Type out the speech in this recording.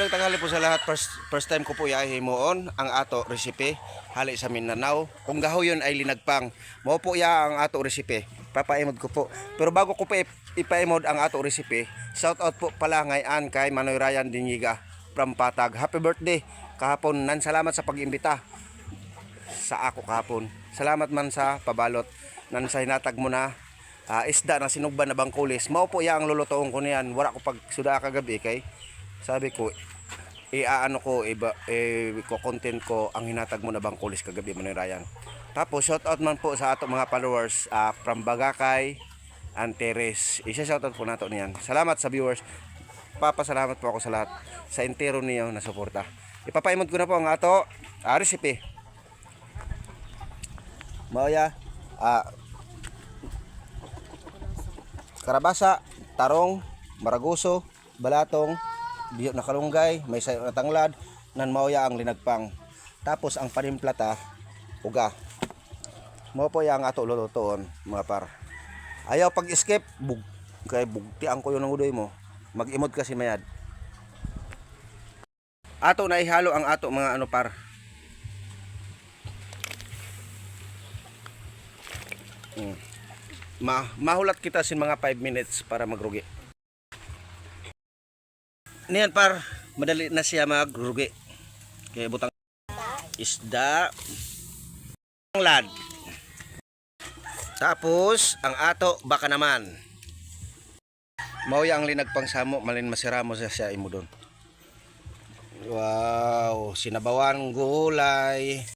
Magandang tanghali po sa lahat. First time ko po iahimuon ang ato resipe hali sa Mindanao. Kung gahoyon ay linagpang, mao po ya ang ato resipe. Papaimod ko po. Pero bago ko pa ipaimod ang ato resipe, shout out po pala ngayon kay Manoy Ryan Dinyiga from Patag. Happy birthday kahapon. Nan salamat sa pag-imbita sa ako kahapon. Salamat man sa pabalot. Nan sa hinatag mo na isda na sinugban na bangkulis. Mao po ya ang lulutuon ko niyan. Wala ko pag suda kagabi kay sabi ko, iaano ko, ko-content ko ang hinatag mo na bangkulis kagabi mo ni Ryan. Tapos, shoutout man po sa ato mga followers from Bagakay, Anteres. Isa-shoutout po nato niyan. Salamat sa viewers. Papasalamat po ako sa lahat. Sa entero niyo na suporta. Ipapaimod ko na po ang ato recipe. Maya, karabasa, tarong, maraguso, balatong, biyo na kalunggay, may sayo na tanglad, nan mauya ang linagpang. Tapos ang panimplata, uga. Mo po yang ato lulutoon, mga par. Ayaw pag-skip, kay bugtian ko yun ng udoy mo. Mag-imod kasi mayad. Ato na ihalo ang ato mga ano par. Mahulat kita sin mga 5 minutes para magrugi. Niyan par, madali na siya magrugi. Kaya butang isda, tanglad. Tapos ang ato baka naman. Mauya ang linagpang samo, malin masiramo siya imo doon. Wow, sinabawan gulay.